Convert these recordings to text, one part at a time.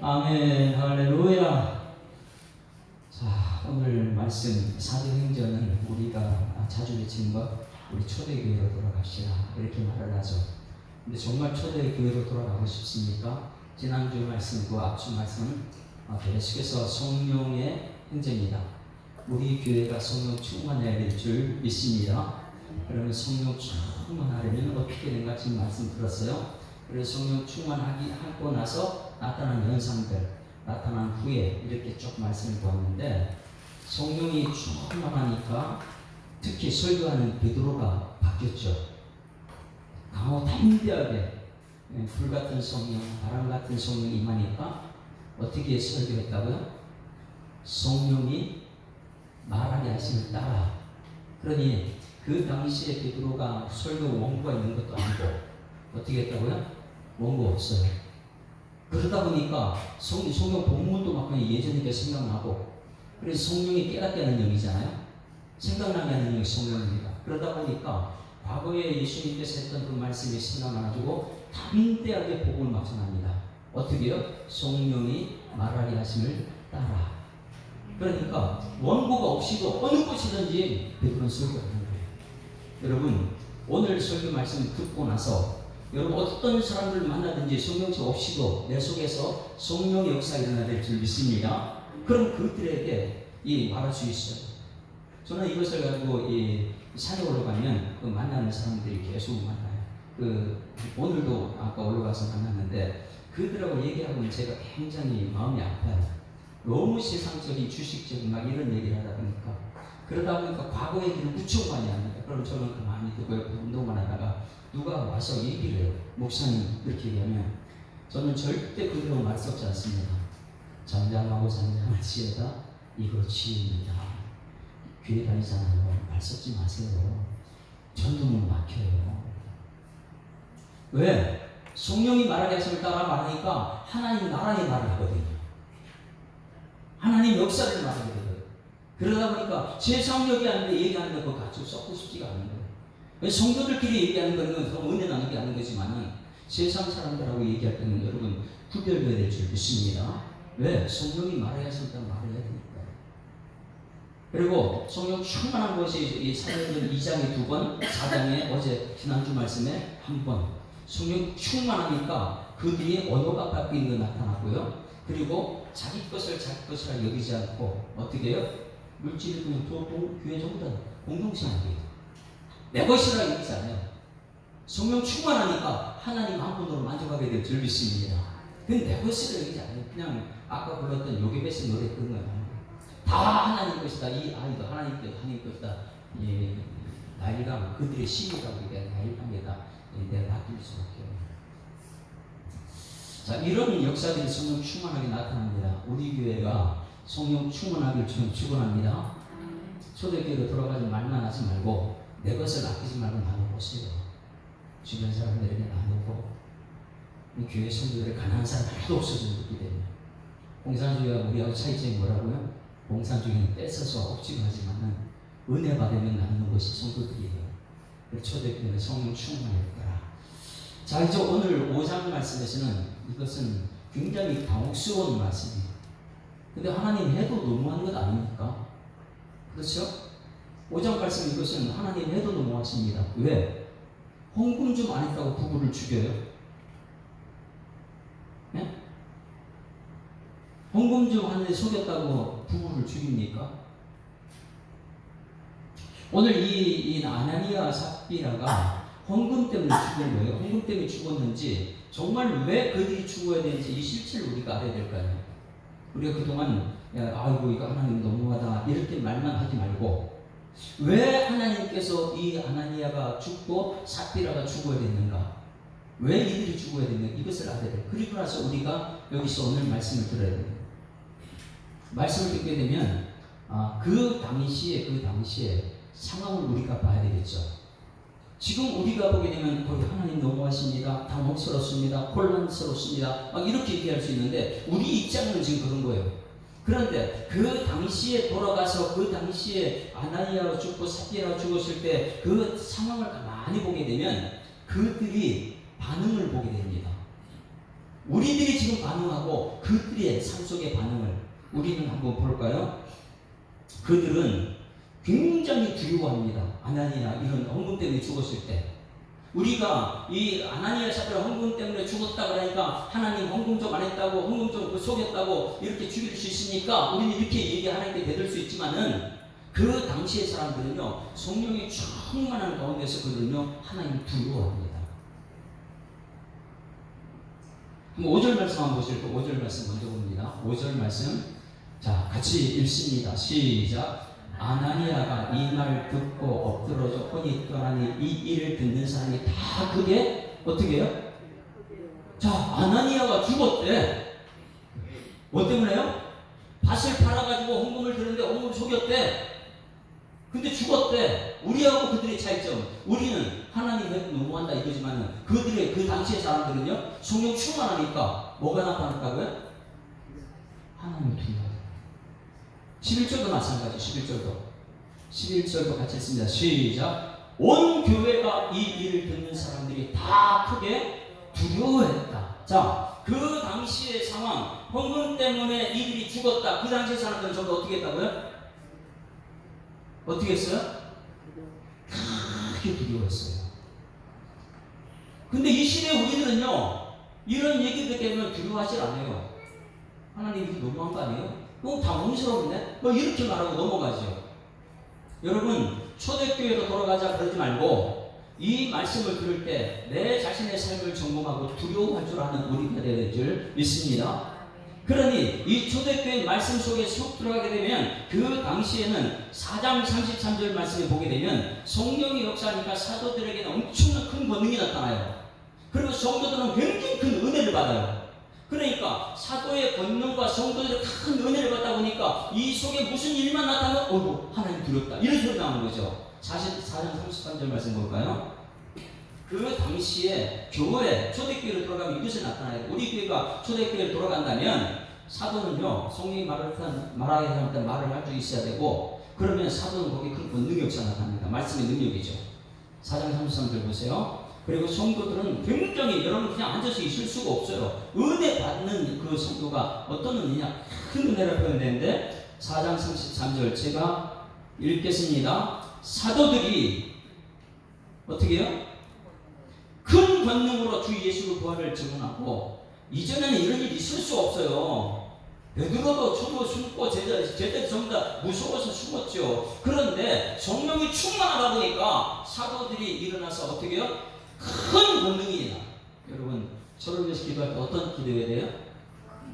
아멘, 할렐루야. 자, 오늘 말씀 사도행전은 우리가 자주 외치는 것, 우리 초대교회로 돌아갑시다 이렇게 말을 하죠. 근데 정말 초대교회로 돌아가고 싶습니까? 지난주 말씀, 그 앞주 말씀은 계속해서 성령의 행전이다. 우리 교회가 성령 충만해야 될 줄 믿습니다. 그러면 성령 충만하려면 어떻게 되는가 지금 말씀 들었어요. 그래서 성령 충만하고 나서 나타난 현상들, 나타난 후에 이렇게 쭉 말씀을 보았는데, 성령이 충만하니까 특히 설교하는 베드로가 바뀌었죠. 강하고 담대하게 불같은 성령, 바람 같은 성령이 임하니까 어떻게 설교했다고요? 성령이 말하게 하심을 따라. 그러니 그 당시에 베드로가 설교 원고가 있는 것도 아니고 어떻게 했다고요? 원고 없어요. 그러다 보니까 성경 본문도 막 그냥 예전에 생각나고, 그래서 성령이 깨닫게 하는 영이잖아요. 생각나게 하는 영이 성령입니다. 그러다 보니까 과거에 예수님께서 했던 그 말씀이 생각나가지고 담대하게 복음을 막 전합니다. 어떻게요? 성령이 말하게 하심을 따라. 그러니까 원고가 없이도 어느 곳이든지 베드로는 설교하는 거예요. 여러분, 오늘 설교 말씀 듣고 나서 여러분 어떤 사람들을 만나든지 성령책 없이도 내 속에서 성령의 역사가 일어나야 될 줄 믿습니다. 그럼 그들에게 말할 수 있어요. 저는 이것을 가지고 산에 올라가면 그 만나는 사람들이 계속 만나요. 오늘도 아까 올라가서 만났는데 그들하고 얘기하면 제가 굉장히 마음이 아파요. 너무 세상적인 주식적인 막 이런 얘기를 하다 보니까, 그러다 보니까 과거 얘기를 무척 많이 합니다. 그럼 저는 가만히 듣고 운동만 하다가 누가 와서 얘기를 해요. 목사님 이렇게 얘기하면 저는 절대 그대로 말 섞지 않습니다. 잠잠하고 잠잠하시에다 이거 치입니다. 교회 다니잖아요. 말 섞지 마세요. 전도문 막혀요. 왜? 성령이 말하게 하심을 따라 말하니까 하나님 나라의 말을 하거든요. 하나님 역사를 말하게 돼요. 그러다 보니까 세상력이 아닌데 얘기하는 거 그거 같이 섞고 싶지가 않은 거예요. 성도들끼리 얘기하는 거는 서로 은혜 나누게 하는 거지만은 세상 사람들하고 얘기할 때는 여러분 구별돼야 될 줄 믿습니다. 왜? 성령이 말해야 한다고 말해야 되니까요. 그리고 성령 충만한 것이 사도행전 2장에 2번, 4장에 어제 지난주 말씀에 한 번, 성령 충만하니까 그들이 언어가 바뀐 거 나타났고요. 그리고 자기 것이라 여기지 않고 어떻게 해요? 물질을 그냥 교회 전부 다 공동체하게 내 것이라 여기지 않아요. 성령 충만하니까 하나님 한 분으로 만족하게 될 줄 믿습니다. 근데 내 것이라 여기지 않아요. 그냥 아까 불렀던 요괴베스 노래 그런 거예요. 다 하나님 것이다. 이 아이도 하나님 것이다. 나일강 그들의 신이라고 얘기해. 나일강에다 내가 바뀔 수밖에 없어요. 자, 이런 역사들이 성령 충만하게 나타납니다. 우리 교회가 성령 충만하길 축원합니다. 초대교회로 돌아가지 말만 하지 말고 내 것을 아끼지 말고 나눠보세요. 주변 사람들에게 나누고, 교회 성도들의 가난한 사람 하나도 없어지는 기대입니다. 공산주의와 우리하고 차이점이 뭐라고요? 공산주의는 뺏어서 억지로 하지만은 은혜 받으면 나누는 것이 성도들이에요. 초대교회는 성령 충만했더라. 자, 이제 오늘 5장 말씀에서는 이것은 굉장히 당혹스러운 말씀이에요. 근데 하나님 해도 너무한 것 아닙니까? 그렇죠? 5장 말씀 이것은 하나님 해도 너무하십니다. 왜? 헌금 좀 안 했다고 부부를 죽여요? 네? 헌금 좀 하는데 속였다고 부부를 죽입니까? 오늘 이 아나니아 삽비라가 헌금 때문에 죽은 거예요. 헌금 때문에 죽었는지, 정말 왜 그들이 죽어야 되는지 이 실체를 우리가 알아야 될 거 아니에요. 우리가 그동안 아이고 이거 하나님 너무하다 이렇게 말만 하지 말고, 왜 하나님께서 이 아나니아가 죽고 삽비라가 죽어야 됐는가? 왜 이들이 죽어야 됐는가? 이것을 알아야 돼요. 그리고 나서 우리가 여기서 오늘 말씀을 들어야 돼요. 말씀을 듣게 되면 그 당시에 상황을 우리가 봐야 되겠죠. 지금 우리가 보게 되면 거기 하나님 너무하십니다. 당혹스럽습니다. 혼란스럽습니다. 막 이렇게 얘기할 수 있는데 우리 입장은 지금 그런 거예요. 그런데 그 당시에 돌아가서 그 당시에 아나니아가 죽고 삽비라가 죽었을 때 그 상황을 가만히 보게 되면 그들이 반응을 보게 됩니다. 우리들이 지금 반응하고 그들의 삶 속의 반응을 우리는 한번 볼까요? 그들은 굉장히 두려워합니다. 아나니아 이런 헌금 때문에 죽었을 때 우리가 이 아나니아 사도가 헌금 때문에 죽었다 그러니까 하나님 헌금 좀 안 했다고 헌금 좀 속였다고 이렇게 죽일 수 있으니까 우리는 이렇게 얘기하나님께 대들 수 있지만은 그 당시의 사람들은요 성령이 충만한 가운데서 그들은요 하나님 두려워합니다. 5절 말씀 한번 보실까요? 5절 말씀 먼저 봅니다. 5절 말씀 자 같이 읽습니다. 시작. 아나니아가 이 말 듣고 엎드러져 혼이 떠나니 이 일을 듣는 사람이 다 그게 어떻게 해요? 자 아나니아가 죽었대. 뭐 때문에요? 밭을 팔아가지고 헌금을 드렸는데 헌금을 속였대. 근데 죽었대. 우리하고 그들의 차이점. 우리는 하나님을 너무한다 이거지만은 그들의 그 당시의 사람들은요 성령 충만하니까 뭐가 나타났다고요? 하나님을 두려워해요. 11절도 마찬가지. 11절도 같이 읽습니다. 시작. 온 교회가 이 일을 듣는 사람들이 다 크게 두려워했다. 자, 그 당시의 상황, 헌금 때문에 이들이 죽었다. 그 당시의 사람들은 저도 어떻게 했다고요? 어떻게 했어요? 크게 두려워했어요. 근데 이 시대에 우리들은요 이런 얘기 듣게 되면 두려워하지 않아요. 하나님 이게 너무한 거 아니에요? 너무 당황스러운데? 뭐 이렇게 말하고 넘어가죠. 여러분 초대교회로 돌아가자 그러지 말고 이 말씀을 들을 때 내 자신의 삶을 점검하고 두려워할 줄 아는 우리가 되어야 될 줄 믿습니다. 그러니 이 초대교회 말씀 속에 쑥 들어가게 되면 그 당시에는 4장 33절 말씀을 보게 되면 성령이 역사하니까 사도들에게는 엄청난 큰 권능이 나타나요. 그리고 성도들은 굉장히 큰 은혜를 받아요. 그러니까 사도의 권능과 성도들의 큰 은혜를 받다 보니까 이 속에 무슨 일만 나타나면 어이구 하나님 두렵다 이런 소리 나오는 거죠. 4장 33절 말씀 볼까요? 그 당시에 교회 초대교회로 들어가면 이것이 나타나요. 우리 교회가 초대교회로 돌아간다면 사도는요 성령이 말하게 하면 말을 할 수 있어야 되고 그러면 사도는 거기에 큰 권능 역사가 나타납니다. 말씀의 능력이죠. 4장 33절 보세요. 그리고 성도들은 굉장히 여러분 그냥 앉아서 있을 수가 없어요. 은혜 받는 그 성도가 어떤 은혜냐? 큰 은혜를 표현되는데 4장 33절 제가 읽겠습니다. 사도들이 어떻게 해요? 큰 권능으로 주 예수의 부활을 증언하고 이전에는 이런 일이 있을 수 없어요. 베드로도 저도 숨고 제자들이 전부 다 무서워서 숨었죠. 그런데 성령이 충만하다 보니까 사도들이 일어나서 어떻게 해요? 큰 권능이에요. 여러분 저를 위해서 기도할 때 어떤 기도해야 돼요?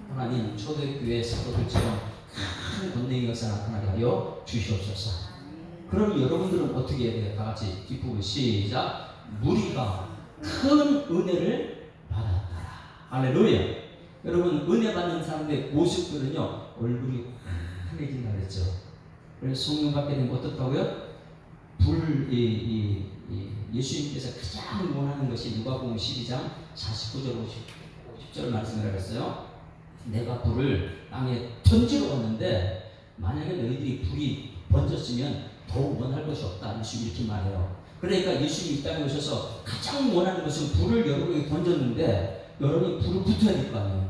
하나님 초대교회 사도들처럼 큰 권능의 역사 나타나게 하여 주시옵소서. 그럼 여러분들은 어떻게 해야 돼요? 다 같이 뒷부분 시작. 무리가 큰 은혜를 받았더라. 할렐루야. 여러분 은혜 받는 사람들의 모습들은요 얼굴이 환해진다 그랬죠. 그래서 성령 받게 되면 어떻다고요? 예수님께서 가장 원하는 것이 누가복음 12장 49절 50절 말씀을 하셨어요. 내가 불을 땅에 던지러 왔는데 만약에 너희들이 불이 번졌으면 더욱 원할 것이 없다. 예수님이 이렇게 말해요. 그러니까 예수님이 이 땅에 오셔서 가장 원하는 것은 불을 여러분에게 던졌는데 여러분이 불을 붙어야 될 거 아니에요.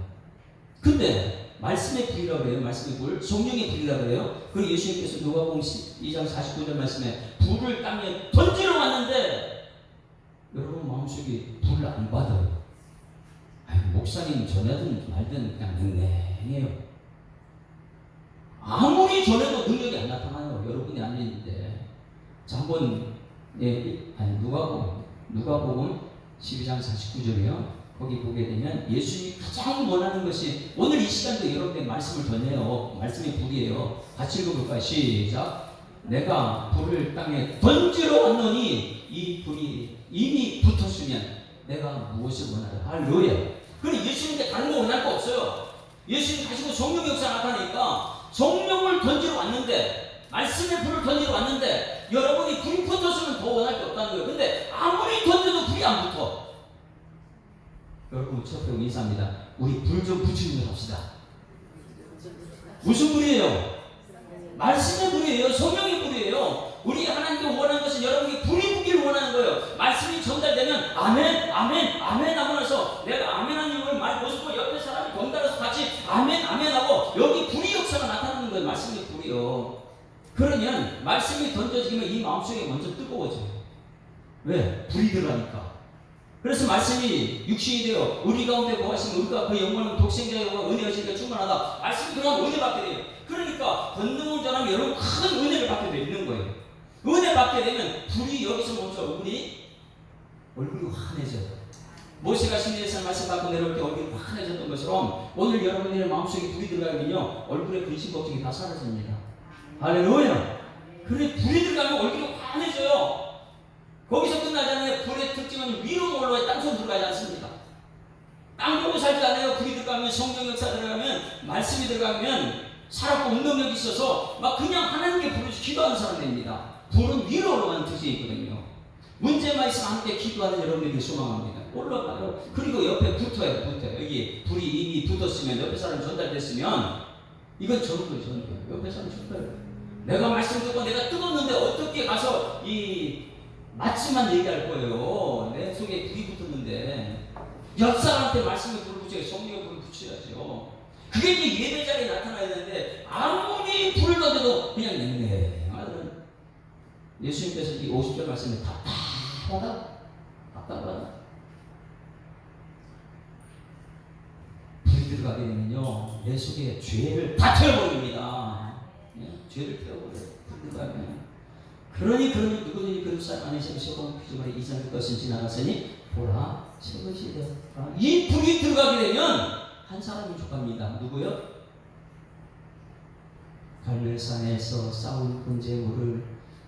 근데 말씀의 불이라고 해요. 말씀의 불, 성령의 불이라고 해요. 그리고 예수님께서 누가복음 2장 49절 말씀에 불을 땅에 던지러 왔는데 여러분 마음속에 불을 안 받아요. 목사님 전해든 말든 그냥 냉랭해요. 아무리 전해도 능력이 안 나타나요. 여러분이 안 있는데. 자 한번 누가복음 12장 49절이요. 거기 보게 되면 예수님이 가장 원하는 것이 오늘 이 시간도 여러분께 말씀을 전해요. 말씀의 불이에요. 같이 읽어볼까요? 시작. 내가 불을 땅에 던지러 왔노니 이 불이 이미 붙었으면 내가 무엇을 원하려? 할렐루야. 그럼 예수님께 다른 거 원할 거 없어요. 예수님 가시고 성령 역사 나타나니까 성령을 던지러 왔는데 말씀의 불을 던지러 왔는데 여러분이 불이 붙었으면 더 원할 게 없다는 거예요. 근데 아무리 던져도 불이 안 붙어. 여러분 첫째 인사합니다. 우리 불 좀 붙이는 걸 합시다. 무슨 불이에요? 말씀의 불이에요. 성령의 불이에요. 우리 하나님께 원하는 것은 여러분이 불이 붙기를 원하는 거예요. 말씀이 전달되면 아멘, 아멘, 아멘 하고 나서 내가 아멘 하는 걸 말 못하고 아멘 아멘 하고 여기 불의 역사가 나타나는 거예요. 말씀이 불이요. 그러면 말씀이 던져지면 이 마음속에 먼저 뜨거워져요. 왜? 불이 들어가니까. 그래서 말씀이 육신이 되어 우리 가운데 거하시면 우리가 그 영광을 독생자의 영광 은혜 하시니까 충만하다. 말씀이 들어가면 은혜 받게 돼요. 그러니까 권능을 전하면 여러분 큰 은혜를 받게 되는 거예요. 은혜 받게 되면 불이 여기서 멈춰 얼굴이 환해져요. 모세가 시내에서 말씀 받고 내려올 때 얼굴이 환해졌던 것처럼 오늘 여러분의 마음속에 불이 들어가면요 얼굴에 근심 걱정이 다 사라집니다. 할렐루야. 그래 불이 들어가면 얼굴이 환해져요. 거기서 끝나잖아요. 불의 특징은 위로 올라와 땅속 들어가지 않습니다. 땅 보고 살지 않아요. 불이 들어가면 성령 역사 들어가면 말씀이 들어가면 살았고 운동력이 있어서 막 그냥 하나님께 부르시 기도하는 사람입니다. 불은 위로 올라가는 뜻이 있거든요. 문제만 있으면 함께 기도하는 여러분들이 소망합니다. 올라가요. 그리고 옆에 붙어요. 여기 불이 이미 붙었으면 옆에 사람 전달됐으면 이건 전도예요. 옆에 사람 전달. 내가 말씀 듣고 내가 뜨겁는데 어떻게 가서 이 마침만 얘기할 거예요. 내 속에 불이 붙었는데 옆 사람한테 말씀을 불을 붙여야 성령의 불을 붙여야죠. 그게 이제 예배 자리에 나타나야 되는데 아무리 불을 던져도 그냥 냉랭해. 예수님께서 이 50절 말씀에 답답하다. 불이 들어가게 되면요 내 속에 죄를 다 태워버립니다. 죄를 태워버려요. 불 들어가면. 그러니 누구든지 그런 사람 안에 세우시고 피조물의 이상의 것은 지나갔으니 보라 새 것이 되었다. 이 불이 들어가게 되면 한 사람이 족합니다. 누구요? 갈멜산에서 싸운 번제물을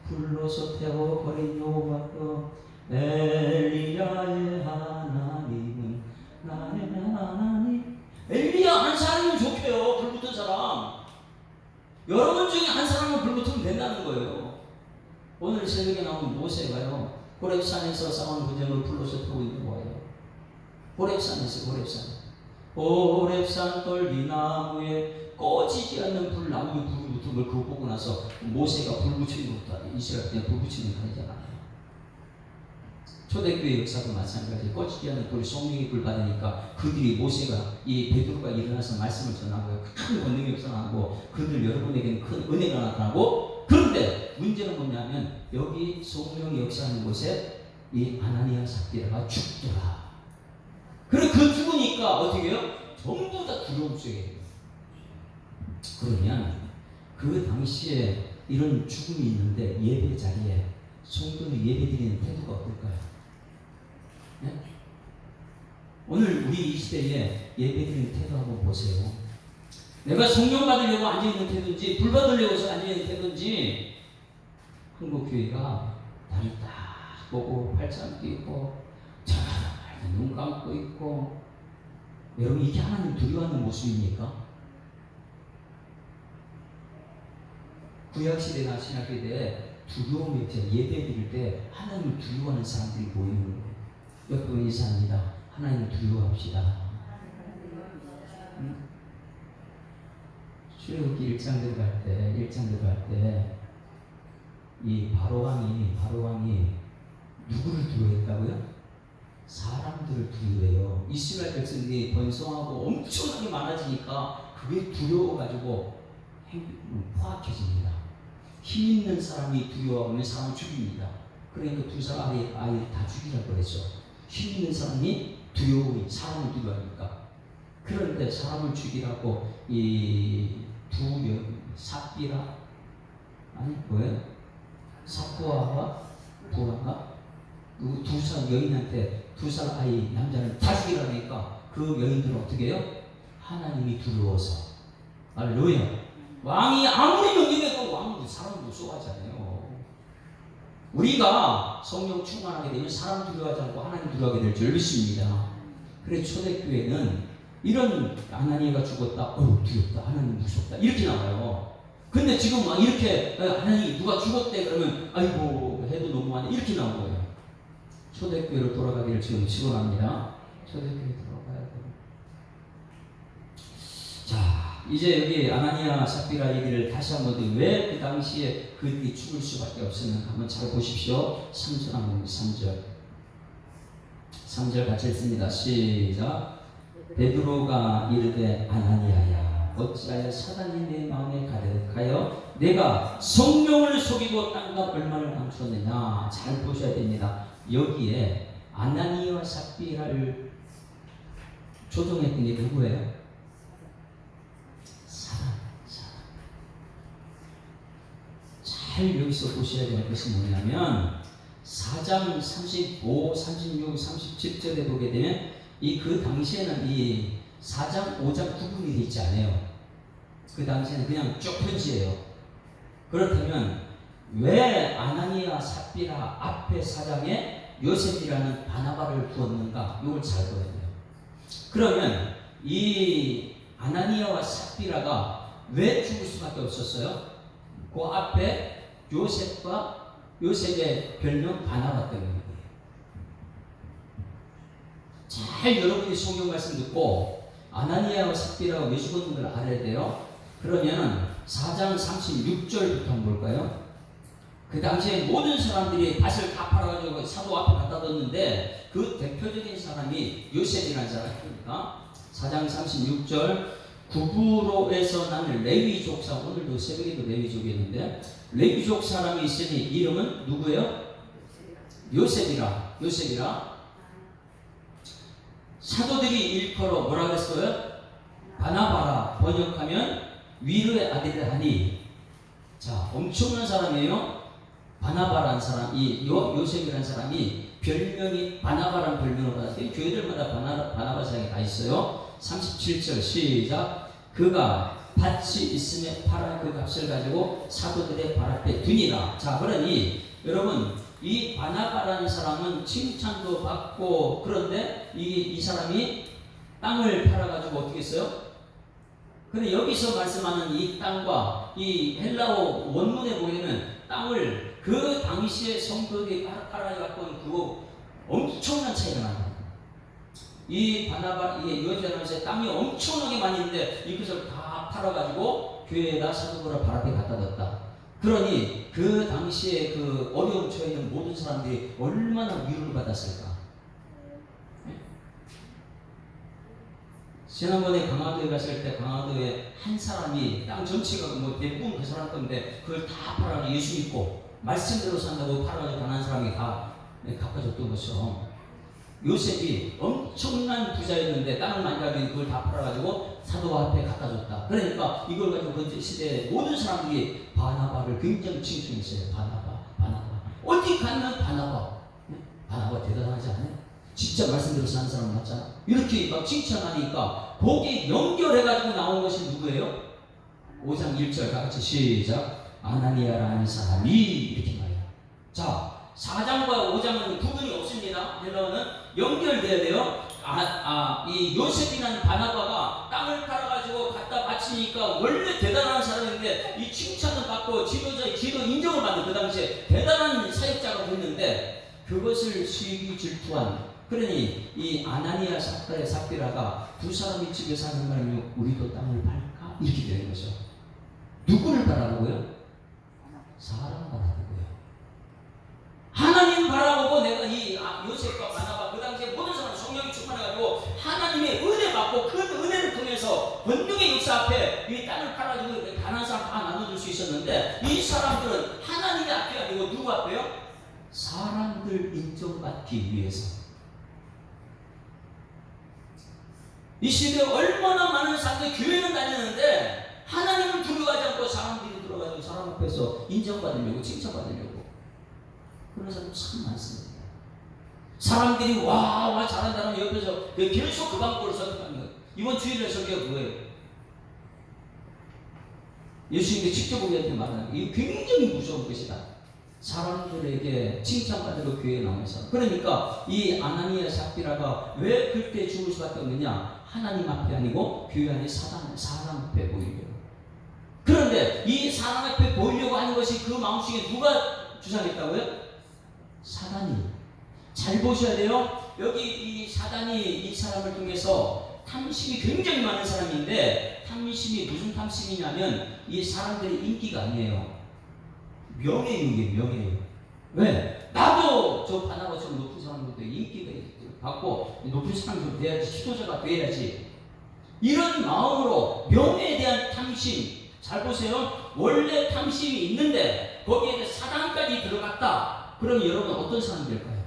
불로서 태워버린 여호와여 엘리야의 하나님은 나의 하나님. 엘리야 한 사람이면 좋게요. 불 붙은 사람. 여러분 중에 한 사람은 불 붙으면 된다는 거예요. 오늘 새벽에 나온 모세가요 호렙산에서 싸운 번제물을 불로서 태우고 있는 거예요. 호렙산에서 호렙산 돌기나무에 꺼지지 않는 불나무에 불이 붙은 걸 그거 보고 나서 모세가 불 붙이는 것도 아니에요. 이스라엘 그냥 불 붙이는 거 아니잖아요. 초대교회 역사도 마찬가지예요. 꺼지지 않는 불, 성령의 불 받으니까 그들이 모세가 이 베드로가 일어나서 말씀을 전하고 큰 권능이 역사하고 그들 여러분에게는 큰 은혜가 나타나고 그런데 문제는 뭐냐면 여기 성령이 역사하는 곳에 이 아나니아 삽비라가 죽더라. 그래 그 죽으니까 어떻게 해요? 전부 다 두려움 속에. 그러면 그 당시에 이런 죽음이 있는데 예배 자리에 성도들이 예배 드리는 태도가 어떨까요? 네? 오늘 우리 이 시대에 예배 드리는 태도 한번 보세요. 내가 성령 받으려고 앉아있는 태도인지 불 받으려고 해서 앉아있는 태도인지 한국교회가 다리 딱 보고 팔짱 끼고 눈 감고 있고 여러분 이게 하나님 두려워하는 모습입니까? 구약시대나 신약시대에 두려움이 없어요. 예배 드릴 때 하나님을 두려워하는 사람들이 모이는 거예요. 옆에 인사합니다. 하나님을 두려워합시다. 출애굽기 1장 들어갈 때 이 바로왕이 누구를 두려워했다고요? 사람들을 두려워해요. 이스라엘 백성들이 번성하고 엄청나게 많아지니까 그게 두려워가지고 포악해집니다. 힘 있는 사람이 두려워하면 사람을 죽입니다. 그러니까 두 사람 아예 다 죽이라고 그랬죠. 힘 있는 사람이 사람을 두려워하니까. 그런데 사람을 죽이라고 이 두 명, 삽비라 아니 뭐예요? 삽부아와 부아가 두 사람 여인한테 두 사람 아이 남자를 다 죽이라니까 그 여인들은 어떻게 해요? 하나님이 두려워서. 할렐루야. 왕이 아무리 명령해도 왕도 사람도 쏘아잖아요. 우리가 성령 충만하게 되면 사람 두려워하지 않고 하나님 두려워하게 될 줄 믿습니다. 그래서 초대교회는 이런 아나니아가 죽었다, 두렵다, 하나님 무섭다 이렇게 나와요. 근데 지금 막 이렇게 하나님 누가 죽었대 그러면 아이고 해도 너무하네 이렇게 나온 거예요. 초대교회로 돌아가기를 지금 축원합니다. 초대교회 돌아가야 돼요. 자, 이제 여기 아나니아 삽비라 얘기를 다시 한번 왜 그 당시에 그들이 죽을 수밖에 없었는가 한번 잘 보십시오. 3절 한번 3절 같이 읽습니다. 시작. 베드로가 이르되 아나니아야 어찌하여 사단이 내 마음에 가득하여 내가 성령을 속이고 땅과 얼마를 감추었느냐. 잘 보셔야 됩니다. 여기에 아나니아와 삽비라를 조종했던 게 누구예요? 사단. 잘 여기서 보셔야 될 것이 뭐냐면 4장 35, 36, 37절에 보게 되면 그 당시에는 이 4장, 5장 구분이 되어 있지 않아요. 그 당시에는 그냥 쭉 편지예요. 그렇다면 왜 아나니아 삽비라 앞에 4장에 요셉이라는 바나바를 두었는가? 이걸 잘 보아야 돼요. 그러면 이 아나니아와 삽비라가 왜 죽을 수밖에 없었어요? 그 앞에 요셉의 별명 바나바 때문이에요. 잘 여러분이 성경 말씀 듣고 아나니아와 삽비라가 왜 죽었는 걸 알아야 돼요. 그러면 4장 36절부터 한번 볼까요? 그 당시에 모든 사람들이 밭을 다 팔아가지고 사도 앞에 갖다 뒀는데 그 대표적인 사람이 요셉이라는 사람입니다. 4장 36절 구브로에서 나는 레위 족사, 오늘도 새벽에도 레위족이었는데 레위족 사람이 있으니 이름은 누구예요? 요셉이라. 사도들이 일컬어 뭐라 그랬어요? 바나바라, 번역하면 위로의 아들을 하니. 자, 엄청난 사람이에요. 바나바라는 사람, 이 요셉이라는 사람이 별명이 바나바라는 별명을 받았어요. 교회들마다 바나바 사역이 다 있어요. 37절 시작. 그가 밭이 있음에 팔아 그 값을 가지고 사도들의 발 앞에 두니라. 자, 그러니 여러분 이 바나바라는 사람은 칭찬도 받고, 그런데 이 사람이 땅을 팔아가지고 어떻게 했어요? 근데 여기서 말씀하는 이 땅과 이 헬라어 원문에 보이는 땅을 그 당시에 성도들이 팔아갖고 그거 엄청난 차이가 납니다. 이 바나바, 이 요셉의 땅이 엄청나게 많이 있는데 이것을 다 팔아가지고 교회에다 사도들의 발 앞에 갖다 뒀다. 그러니 그 당시에 그 어려움 처해 있는 모든 사람들이 얼마나 위로를 받았을까. 지난번에 강화도에 갔을 때 강화도에 한 사람이 땅 전체가 뭐 대부분 그 사람 건데 그걸 다 팔아가지고 예수 믿고 말씀대로 산다고 팔아가지고 가난한 사람이 다 갚아줬던 것이죠. 요셉이 엄청난 부자였는데 땅을 많이 가지고 그걸 다 팔아가지고 사도 앞에 갖다 줬다. 그러니까 이걸 가지고 그 시대에 모든 사람들이 바나바를 굉장히 칭송했어요. 바나바. 어디 가면 바나바 대단하지 않아요? 진짜 말씀대로 사는 사람 맞잖아. 이렇게 막 칭찬하니까 거기에 연결해가지고 나온 것이 누구예요? 5장 1절 다 같이 시작. 아나니아라는 사람이 이렇게 말해요. 자, 4장과 5장은 구분이 없습니다. 헬라어는 연결돼야 돼요. 이 요셉이라는 바나바가 땅을 팔아가지고 갖다 바치니까 원래 대단한 사람인데 이 칭찬을 받고 지도자의 지도 인정을 받는 그 당시에 대단한 사역자가 됐는데 그것을 수익이 질투한, 그러니 이 아나니아 삽비라가 두 사람이 집에 사는 거라면 우리도 땅을 팔까? 이렇게 되는 거죠. 누구를 바라보고요? 사람 바라보고요. 하나님 바라보고 내가 이 요셉과 바나바 그 당시에 모든 사람 성령이 충만해가지고 하나님의 은혜 받고 그 은혜를 통해서 권능의 역사 앞에 이 땅을 팔아주고 가난한 사람 다 나눠줄 수 있었는데 이 사람들은 하나님의 앞이 아니고 누구 앞에요? 사람들 인정받기 위해서. 이 시대에 얼마나 많은 사람들이 교회는 다니는데 하나님을 두려워하지 않고 사람들이 들어가지고 사람 앞에서 인정받으려고 칭찬받으려고 그런 사람 참 많습니다. 사람들이 와 잘한다는 옆에서 계속 그 방법을 선택하는 거예요. 이번 주일에 설교가 뭐예요? 예수님이 직접 우리한테 말하는 게 굉장히 무서운 것이다. 사람들에게 칭찬받으러 교회에 나와서. 그러니까 이 아나니아 삽비라가 왜 그때 죽을 수밖에 없느냐? 하나님 앞에 아니고 교회 안에 사람 앞에 보이려고. 그런데 이 사람 앞에 보이려고 하는 것이 그 마음속에 누가 주장했다고요? 사단이. 잘 보셔야 돼요. 여기 이 사단이 이 사람을 통해서 탐심이 굉장히 많은 사람인데 탐심이 무슨 탐심이냐면 이 사람들의 인기가 아니에요. 명예욕이에요. 명예욕. 왜? 나도 저 바나바처럼 높은 사람들도 인기가 있죠. 받고 높은 사람이 좀 돼야지, 지도자가 돼야지, 이런 마음으로 명예에 대한 탐심. 잘 보세요. 원래 탐심이 있는데 거기에 사단까지 들어갔다. 그럼 여러분 어떤 사람이 될까요?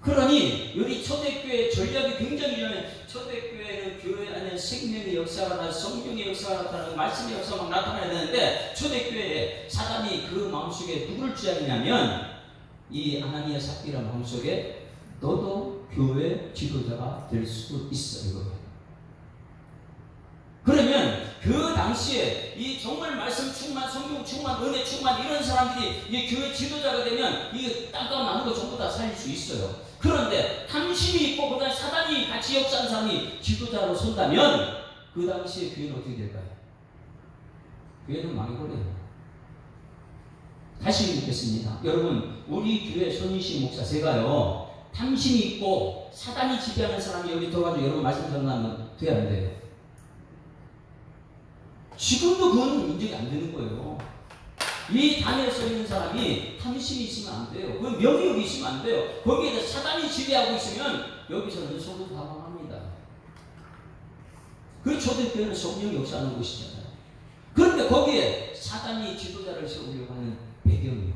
그러니 여기 초대교회 전략이 굉장히 중요해요. 초대교회는 교회 안에 생명의 역사가 나타나고 성령의 역사가 나타나고 말씀의 역사가 나타나야 되는데, 초대교회에 사단이 그 마음속에 누구를 주장했냐면 이 아나니아 삽비라 마음속에 너도 교회 지도자가 될 수도 있어, 이거. 그러면 그 당시에 이 정말 말씀 충만, 성경 충만, 은혜 충만 이런 사람들이 이 교회 지도자가 되면 이 땅가운 나무 거 전부 다 살릴 수 있어요. 그런데 탐심이 있고 그다음에 사단이 같이 역사하는 사람이 지도자로 선다면 그 당시에 교회는 어떻게 될까요? 교회는 망해버려요. 다시 묻겠습니다. 여러분, 우리 교회 손희식 목사 제가요, 탐심이 있고 사단이 지배하는 사람이 여기 들어가지고 여러분 말씀 전하면 돼야 안 돼요? 지금도 그건 인정이 안 되는 거예요. 이 단에 서 있는 사람이 탐심이 있으면 안 돼요. 그 명욕이 있으면 안 돼요. 거기에 사단이 지배하고 있으면 여기서는 서로 다 망합니다. 그 초대교회는 성령 역사하는 곳이잖아요. 그런데 거기에 사단이 지도자를 세우려고 하는 배경이에요.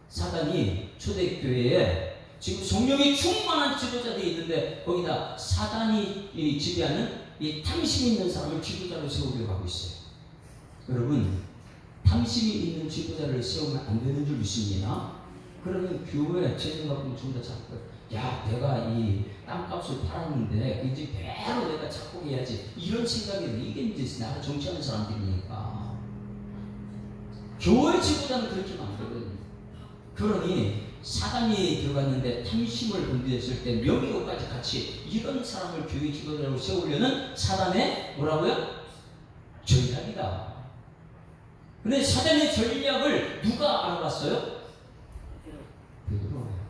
사단이 초대교회에 지금 성령이 충만한 지도자들이 있는데 거기다 사단이 지배하는 이 탐심이 있는 사람을 지도자로 세우려고 하고 있어요. 여러분, 탐심이 있는 지도자를 세우면 안 되는 줄 믿습니다. 그러면 교회 제 생각은 좀 더 자꾸, 야, 내가 이 땅값을 팔았는데 이제 배로 내가 착복해야지, 이런 생각이, 이게 이제 나라 정치하는 사람들이니까. 교회 지도자는 그렇게 하면 안 되거든요. 그러니 사단이 들어갔는데 탐심을 건드렸을 때 명예욕까지 같이, 이런 사람을 교회 지도자로 세우려는 사단의 뭐라고요? 전략이다. 근데 사단의 전략을 누가 알아봤어요? 베드로예요.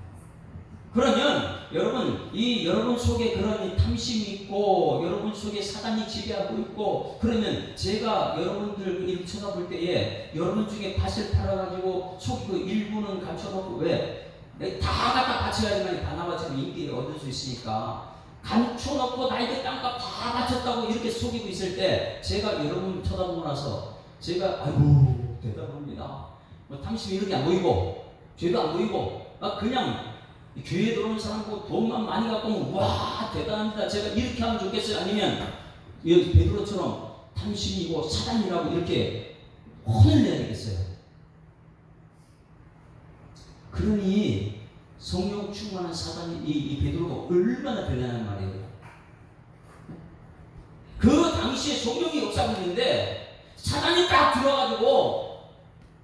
그러면 여러분, 이 여러분 속에 그런 탐심이 있고 여러분 속에 사단이 지배하고 있고, 그러면 제가 여러분들 이렇게 쳐다볼 때에 여러분 중에 밭을 팔아가지고 속이고 일부는 감춰놓고, 왜? 다 갖다 바쳐야지만 바나바처럼 인기를 얻을 수 있으니까 감춰놓고 나에게 땅값 다 바쳤다고 이렇게 속이고 있을 때, 제가 여러분 쳐다보고 나서 제가 아이고 대단합니다, 뭐 탐심이 이렇게 안 보이고 죄도 안 보이고 그냥 교회에 들어오는 사람고 돈만 많이 갖고 오면 와 대단합니다, 제가 이렇게 하면 좋겠어요? 아니면 베드로처럼 탐심이고 사단이라고 이렇게 혼을 내야 되겠어요? 그러니 성령 충만한 사단이 이 베드로가 얼마나 변하는 말이에요. 그 당시에 성령이 역사하고 있는데 사단이 딱 들어가지고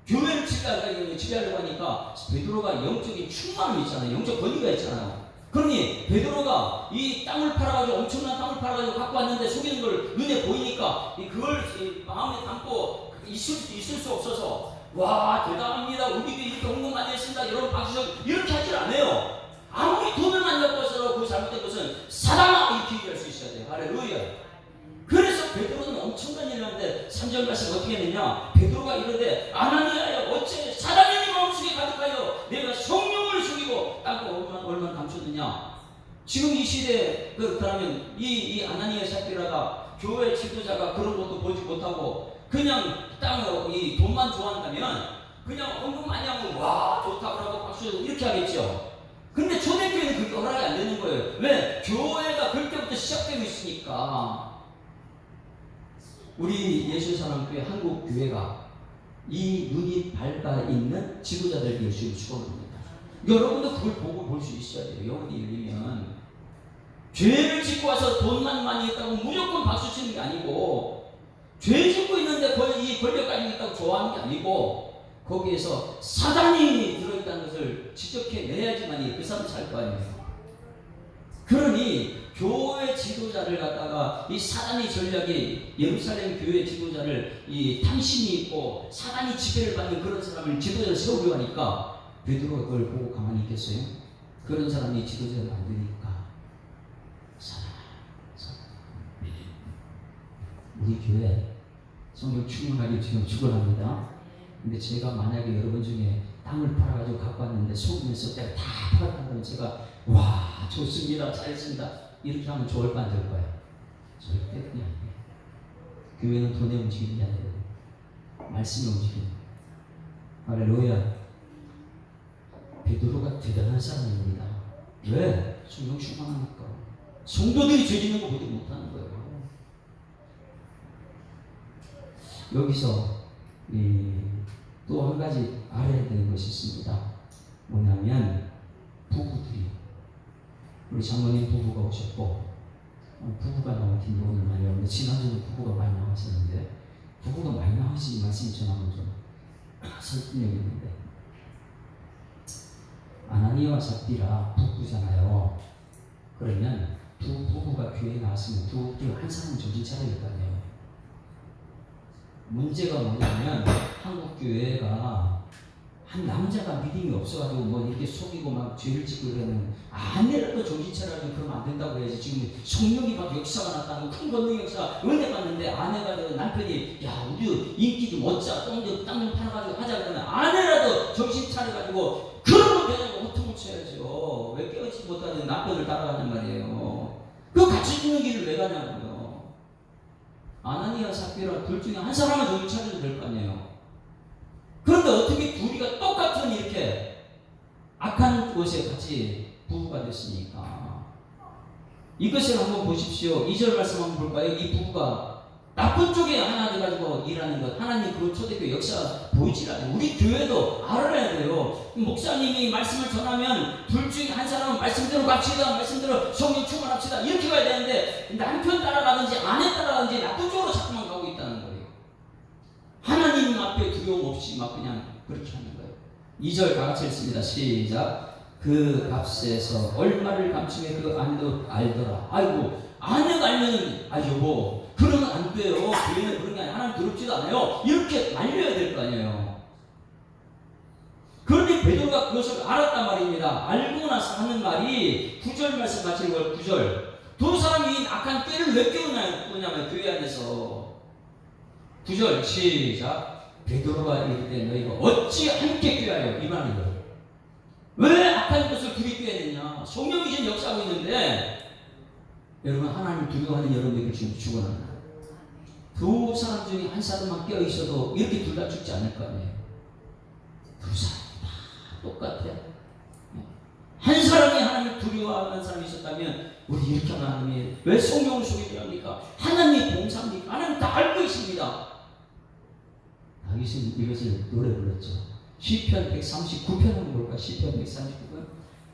교회를 지배하려고 하니까 베드로가 영적인 충만함이 있잖아요. 영적 권위가 있잖아요. 그러니 베드로가 이 땅을 팔아가지고, 엄청난 땅을 팔아가지고 갖고 왔는데 속이는 걸 눈에 보이니까 그걸 마음에 담고 있을 수 없어서, 와 대단합니다, 우리도 이렇게 홍보 많이 했습니다, 여러분 박수, 이렇게 하질 않아요. 아무리 돈을 많이 갖고 와서 그 잘못된 것은 사단아 이렇게 얘기할 수 있어야 돼요. 할렐루야. 그래서 베드로는 엄청난 일을 하는데 3절 말씀 어떻게 했느냐, 베드로가 이러되 아나니아야 어째 사단이 네 마음속에 가득하여 내가 성령을 속이고 땅을 얼마나 감췄느냐. 지금 이 시대에 그렇다면 이 아나니아 삽비라가 교회 지도자가 그런 것도 보지 못하고 그냥 이 돈만 좋아한다면 그냥 헌금 많이 하면 와 좋다 그러고 박수 이렇게 하겠죠. 근데 초대교회는 그렇게 허락이 안 되는 거예요. 왜? 교회가 그때부터 시작되고 있으니까. 우리 예수사랑교회 한국교회가 이 눈이 밝아 있는 지도자들 열심히 축원합니다. 여러분도 그걸 보고 볼 수 있어야 돼요. 영혼이 열리면 죄를 짓고 와서 돈만 많이 했다고 무조건 박수 치는 게 아니고, 죄 짓고 있는데 이 권력 가지고 있다고 좋아하는 게 아니고, 거기에서 사단이 들어있다는 것을 지적해내야지만 그 사람이 살 거 아니에요. 그러니 교회 지도자를 갖다가 이 사단의 전략이 예루살렘 교회 지도자를 이 탐심이 있고 사단이 지배를 받는 그런 사람을 지도자를 세우려고 하니까 베드로가 그걸 보고 가만히 있겠어요? 그런 사람이 지도자를 만드니까 사단. 우리 교회 성령 충만하게 지금 축원합니다. 근데 제가 만약에 여러분 중에 땅을 팔아가지고 갖고 왔는데 속이면서 내가 다 팔았다면 제가 와 좋습니다, 잘했습니다 이렇게 하면 좋을 거 안 좋을 거야? 절대 그게 아니에요. 교회는 돈에 움직이는 게 아니거든요. 말씀에 움직이는. 할렐루야. 베드로가 대단한 사람입니다. 왜? 성령 충만하니까. 성도들이 죄 짓는 거 보지 못하는 거예요. 여기서 또 한 가지 알아야 되는 것이 있습니다. 뭐냐면 부부들이, 우리 장모님 부부가 오셨고 부부가 나온 팀이 오늘 많이 나오는데, 지난주도 부부가 많이 나왔었는데, 부부가 많이 나오신 말씀 전하면 좀 설득력이 있는데, 아나니아와 삽비라 부부잖아요. 그러면 두 부부가 교회에 나왔으면 두 부부 한 사람은 정신 차려야 될 거 아니에요. 문제가 뭐냐면 한국 교회가 한 남자가 믿음이 없어가지고 뭐 이렇게 속이고 막 죄를 짓고 그러면 아내라도 정신 차려가지고 그러면 안 된다고 해야지. 지금 성령이 막 역사가 났다고 큰 권능 역사 은혜 받는데, 아내가 남편이 야 우리 인기 좀 얻자, 땅 좀 팔아가지고 하자 그러면 아내라도 정신 차려가지고 그러면 되냐고 호통을 쳐야죠. 왜 깨어지지 못하는 남편을 따라가는 말이에요. 그 같이 죽는 길을 왜 가냐고요. 아나니아 삽비라 둘 중에 한 사람은 정신 차려도 될 거 아니에요. 그런데 어떻게 둘이가 똑같은 이렇게 악한 곳에 같이 부부가 됐습니까? 이것을 한번 보십시오. 2절 말씀 한번 볼까요? 이 부부가 나쁜 쪽에 하나 돼가지고 일하는 것, 하나님 그 초대교회 역사 보이질 않아요. 우리 교회도 알아야 돼요. 목사님이 말씀을 전하면 둘 중에 한 사람은 말씀대로 갑시다, 말씀대로 성령 충만합시다 이렇게 가야 되는데, 남편 따라가든지 아내 따라가든지 나쁜 쪽으로 자꾸만 가고 있다는 거예요. 하나님 앞에 두려움 없이 막 그냥 그렇게 하는 거예요. 2절 다 같이 읽습니다. 시작. 그 값에서 얼마를 감추며 그 아내도 알더라. 아이고, 아내가 알면은 여보 그러면 안 돼요. 교회는 그런 게 아니라 하나님 두렵지도 않아요. 이렇게 말려야 될 거 아니에요. 그런데 베드로가 그것을 알았단 말입니다. 알고 나서 하는 말이 9절 말씀 같이 읽어요. 9절. 두 사람이 악한 꾀를 왜 깨우냐면 교회 안에서. 9절 시작. 베드로가 이르되 너희가 어찌 함께 꾀하여, 이 말이에요. 왜 악한 것을 둘이 꾀했느냐. 성령이 지금 역사하고 있는데, 여러분 하나님 두려워하는 여러분에게 지금 죽어난다. 두 사람 중에 한 사람만 깨어 있어도 이렇게 둘 다 죽지 않을 거 아니에요. 두 사람이 다 똑같아. 한 사람이 하나님 두려워하는 사람이 있었다면 우리 이렇게 하나님이 왜 성령을 속이려 합니까? 하나님이 봉사합니까? 하나님 다 알고 있습니다. 다윗은 이것을 노래 불렀죠. 시편 139편 한번 볼까? 시편 139편.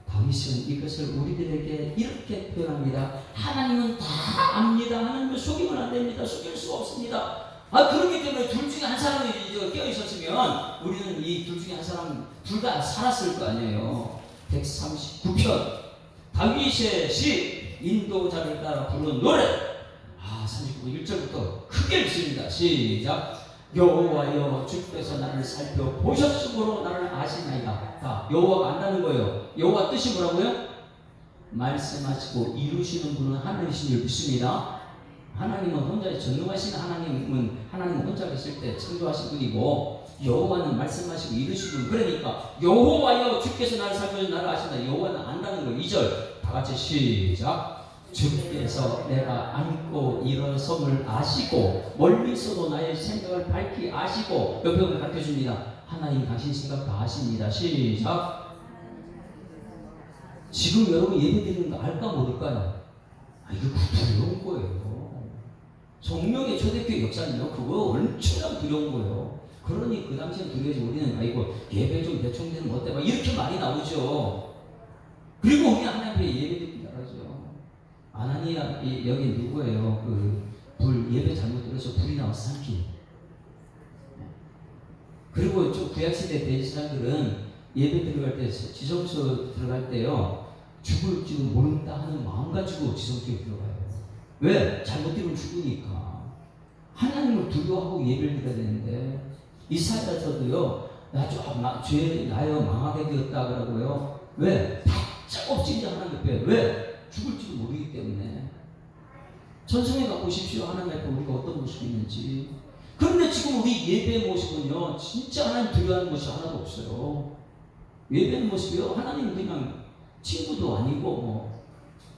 다윗은 이것을 우리들에게 이렇게 표현합니다. 하나님은 다 압니다. 하나님을 속이면 안 됩니다. 속일 수가 없습니다. 그렇기 때문에 둘 중에 한 사람이 깨어 있었으면 우리는 이 둘 중에 한 사람 둘 다 살았을 거 아니에요. 139편 다윗의 시, 인도자를 따라 부르는 노래. 39편 1절부터 크게 읽습니다. 시작. 여호와여 주께서 나를 살펴보셨으므로 나를 아시나이다. 여호와가 안다는 거예요. 여호와 뜻이 뭐라고요? 말씀하시고 이루시는 분은 하나님이신 줄 믿습니다. 하나님은 혼자 전능하신 하나님은 혼자 계실 때 창조하신 분이고, 여호와는 말씀하시고 이루시는 분. 그러니까 여호와여 주께서 나를 살펴보셔서 나를 아신다. 여호와는 안다는 거예요. 2절 다 같이 시작. 주께서 내가 앉고 일어섬을 아시고 멀리서도 나의 생각을 밝히 아시고, 옆에 가르쳐줍니다. 하나님 당신 생각 다 아십니다. 시작. 지금 여러분 예배드리는 거 알까 모를까요? 이거 두려운 거예요. 성령의 초대교회 역사는요, 그거 엄청나게 두려운 거예요. 그러니 그 당시에 두려워지 우리는 예배 좀 대충 되면 어때? 막 이렇게 많이 나오죠. 그리고 우리는 하나님 앞에 예배드리는 줄 알아죠. 아나니아 여기 누구예요? 불 예배 잘못 들어서 불이 나와서 삼키. 그리고 좀 구약시대 대제사장들은 예배 들어갈 때, 지성소 들어갈 때요, 죽을 줄 모른다 하는 마음 가지고 지성소에 들어가요. 왜? 잘못 들으면 죽으니까. 하나님을 두려워하고 예배를 드려야 되는데, 이사야서도요, 죄 나여 망하게 되었다 그러고요. 왜? 다짝없이 이제 하나님 옆에. 왜? 죽을지도 모르기 때문에. 천성에 가보십시오. 하나님 앞에 우리가 어떤 모습이 있는지. 그런데 지금 우리 예배의 모습은요, 진짜 하나님 두려워하는 모습이 하나도 없어요. 예배의 모습이요, 하나님 그냥 친구도 아니고 뭐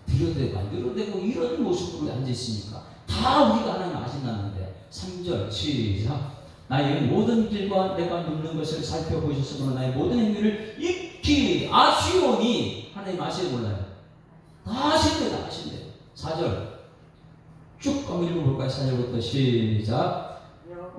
드려도 되고 안 드려도 되고 이런 모습으로 앉아있으니까 다 우리가 하나님 아신다는데. 3절 시작. 나의 모든 길과 내가 눕는 것을 살펴보셨으므로 나의 모든 행위를 익히 아시오니. 하나님 아시는 몰라요? 다 아신대요. 다 아신대요. 4절 쭉 한번 읽어볼까요? 4절부터 시작.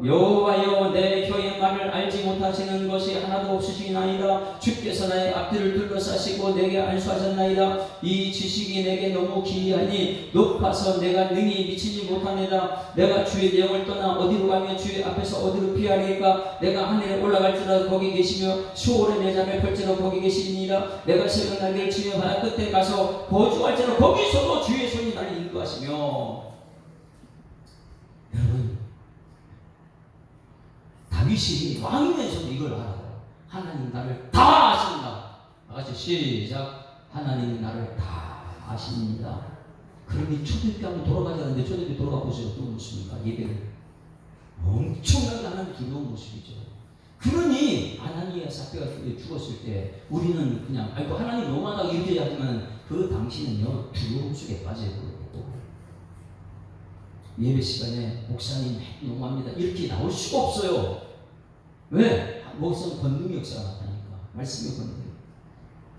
여호와여 내 혀의 말을 알지 못하시는 것이 하나도 없으시나이다. 주께서 나의 앞뒤를 둘러싸시고 내게 안수하셨나이다. 이 지식이 내게 너무 기이하니 높아서 내가 능히 미치지 못하니라. 내가 주의 영을 떠나 어디로 가며 주의 앞에서 어디로 피하리까. 내가 하늘에 올라갈지라도 거기 계시며 수월에 내 잠을 펼지라도 거기 계시니라. 내가 새벽 날개를 치며 바다 끝에 가서 거주할지라도 거기서도 주의 손이 나를 인도하시며. 여러분, 다윗이 왕이면서도 이걸 알아요. 하나님 나를 다 아신다. 같이 시작. 하나님이 나를 다 아십니다. 그러니 초대교 한번 돌아가자는데 초대교 돌아가 보세요. 어떤 모습입니까? 예배를 엄청나게 하는 두려운 모습이죠. 그러니 아나니아 삽비가 죽었을 때 우리는 그냥 아이고 하나님 너무하다고 이렇게 하지만 그 당시는요 두려움 속에 빠져버리고 예배 시간에 목사님 너무합니다 이렇게 나올 수가 없어요. 왜? 목사는 권능 역사가 나타나니까. 말씀의 권능.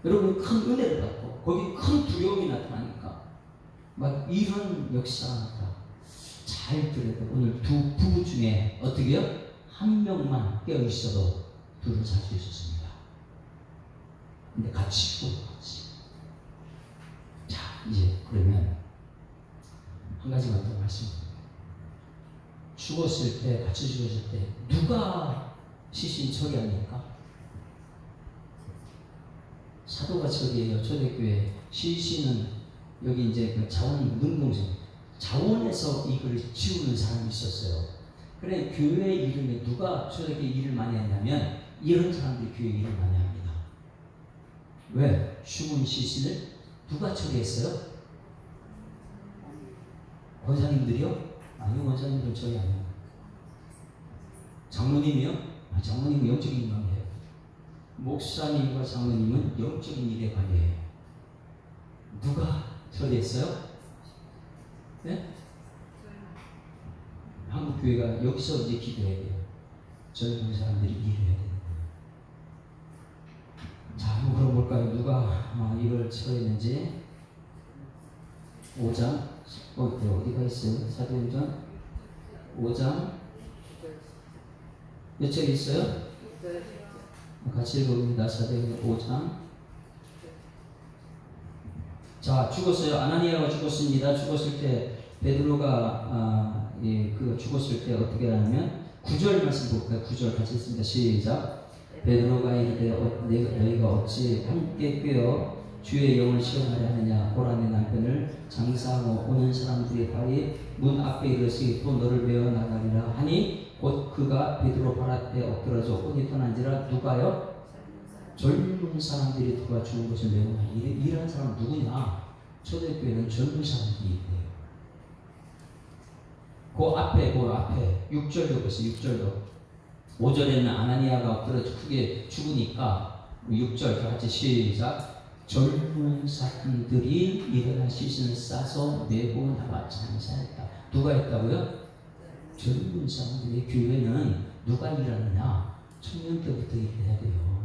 여러분 큰 은혜를 받고 거기 큰 두려움이 나타나니까 막 이런 역사가 나타나. 잘 들어야 돼. 오늘 두 부부 중에 어떻게요? 한 명만 깨어 있어도 둘은 살 수 있었습니다. 근데 같이 죽어 같이. 자 이제 그러면 한 가지만 더 말씀드립니다. 죽었을 때 같이 죽었을 때 누가 시신 처리합니까? 사도가 처리해요. 초대교회 시신은 여기 이제 그 자원 능동생 자원에서 이걸 지우는 사람이 있었어요. 그래 교회 이름에 누가 초대교회 일을 많이 했냐면 이런 사람들이 교회 일을 많이 합니다. 왜? 죽은 시신을 누가 처리했어요? 권사님들이요? 아니 원사님들은 처리 안 해요. 장로님이요? 장로님은 영적인 일만 해요. 목사님과 장로님은 영적인 일에 관여해요. 누가 처리했어요? 네? 한국 교회가 여기서 이제 기도해야 돼요. 젊은 사람들이 일을 해야 되는 거예요. 자, 한번 그럼 볼까요? 누가 이걸 처리했는지 5장 어디가 있어요? 사도행전 5장 몇 절 있어요? 같이 읽어봅니다. 사도행전 5장. 자, 죽었어요. 아나니아가 죽었습니다. 죽었을 때 베드로가 죽었을 때 어떻게 하냐면 9절 말씀 볼까요? 9절 같이 읽습니다. 시작. 베드로가 이르되 너희가 어찌 함께 꿰어 주의 영을 시험하려 하느냐. 보라 내 남편을 장사하고 오는 사람들이 바위 문 앞에 이르시 또 너를 메어 나가리라 하니 곧 그가 베드로 발 앞에 엎드러져 혼이 떠난지라. 누가요? 젊은 사람들이 누가 죽은 것을 메우나. 이런 사람 누구냐? 초대교회는 젊은 사람들이 있대요. 그 앞에 6절도 보세요. 6절도 5절에는 아나니아가 엎드려져 크게 죽으니까 6절 같이 시작. 젊은 사람들이 일어나 시신을 싸서 메고 나와 장사했다. 누가 했다고요? 젊은 사람들의 교회는 누가 일하느냐? 청년 때부터 일해야 돼요.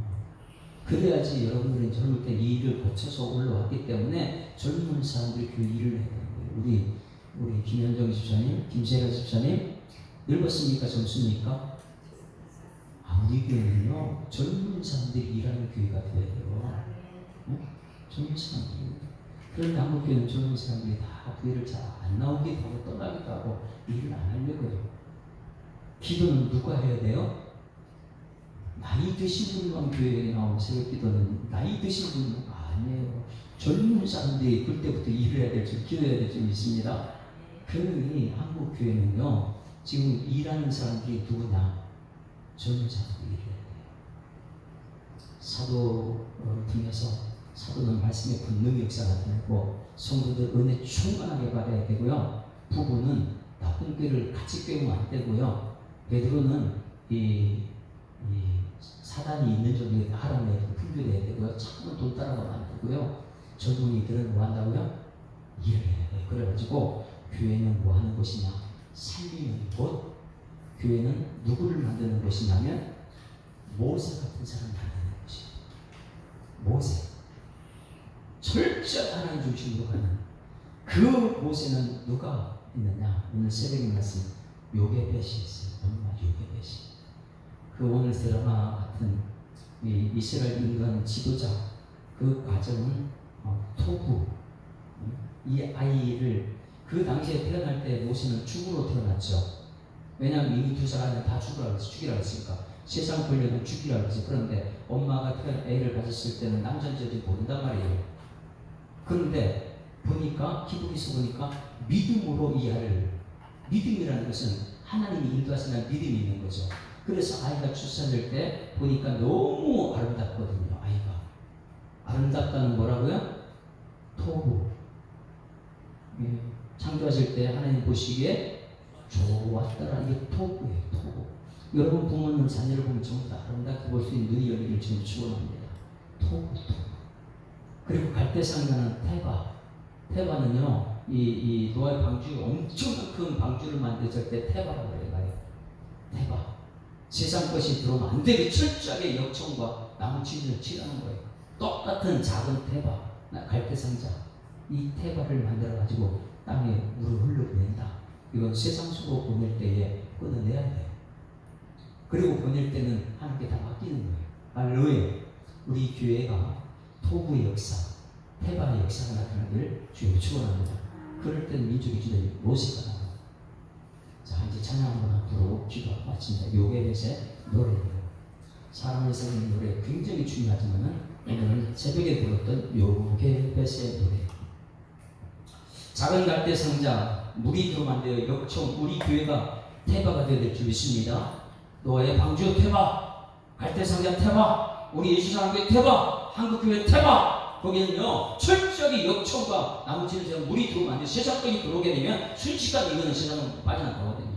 그래야지 여러분들은 젊을 때 이 일을 거쳐서 올라왔기 때문에 젊은 사람들이 교회 일을 해야 되는 거예요. 우리 김현정 집사님, 김세라 집사님 늙었습니까? 젊습니까? 우리 교회는요 젊은 사람들이 일하는 교회가 되어야 돼요. 응? 젊은 사람들이. 그런데 한국 교회는 젊은 사람들이 다 교회를 잘 안 나오기도 하고 떠나기도 하고 일을 안 하려고요. 기도는 누가 해야 돼요? 나이 드신 분만 교회에 나오고 새벽 기도는 나이 드신 분은 아니에요. 젊은 사람들이 그때부터 일을 해야 될 줄, 기도해야 될 줄 믿습니다. 그러니 한국 교회는요 지금 일하는 사람들이 누구냐? 젊은 사람들이 일해야 돼요. 사도를 통해서 사도는 말씀의 권능 역사가 되고 성도들 은혜 충만하게 받아야 되고요. 부부는 나쁜 꾀를 같이 꾀우면 안 되고요. 베드로는 이 사단이 있는 쪽에 하라는 분별해야 되고요. 자꾸만 돈 따라가면 안 되고요. 전도인들은 뭐 한다고요? 일을 해야 돼요. 그래가지고 교회는 뭐 하는 곳이냐? 살리는 곳. 교회는 누구를 만드는 곳이냐면 모세 같은 사람을 만드는 곳이에요. 모세. 철저히 하나님 중심으로 가는 그 모세는 누가 있느냐? 오늘 새벽에 말씀 요괴벳이 있어요. 엄마 요괴벳이. 그 오늘 드라마 같은 이 이스라엘 인간 지도자 그 과정은 토부. 이 아이를 그 당시에 태어날 때 모세는 죽으로 태어났죠. 왜냐하면 이미 두 사람을 다 죽이라고 했으니까 세상 권력은 죽이라고 했어요. 그런데 엄마가 애를 가졌을 때는 남자인지 모른단 말이에요. 그런데 보니까 기독에서 보니까 믿음으로 이 아이를, 믿음이라는 것은 하나님이 인도하시는 믿음이 있는 거죠. 그래서 아이가 출산될 때 보니까 너무 아름답거든요. 아이가 아름답다는 뭐라고요? 토부. 창조하실 때 하나님 보시기에 좋았더라. 이게 토부예요. 토부. 여러분 부모님 자녀를 보면 전부 다 아름답게 볼 수 있는 눈이 열리기를 지금 축원합니다. 토부. 그리고 갈대상자는 테바. 테바는요, 이 노아의 방주, 엄청난 큰 방주를 만들었을 때 테바라고 그래요. 테바. 세상 것이 들어오면 안 되게 철저하게 역청과 나무 치즈를 칠하는 거예요. 똑같은 작은 테바, 갈대상자. 이 테바를 만들어가지고 땅에 물을 흘려보낸다. 이건 세상 속으로 보낼 때에 끊어내야 돼요. 그리고 보낼 때는 하나님께 다 맡기는 거예요. 할렐루야. 우리 교회가 토부의 역사, 테바의 역사가 나타나기를 주여 축원합니다. 그럴 때는 민족의 주된 모세가 나와요. 자, 이제 찬양 한번 부르고 기도 마칩니다. 요괴벳의 노래예요. 사람을 살리는 노래 굉장히 중요하지만은 오늘 새벽에 불렀던 요괴벳의 노래. 작은 갈대 상자, 물이 들어오면 안 돼요. 역청, 우리 교회가 테바가 되어야 될 줄 믿습니다. 너의 방주 테바, 갈대 상자 테바, 우리 예수사랑교회 테바, 한국교회 테바. 거기는요 철저하게 역청과 나무치는 데서 물이 들어오면 안 돼요. 세상까지 들어오게 되면 순식간에 이거는 세상은 빠져나가거든요.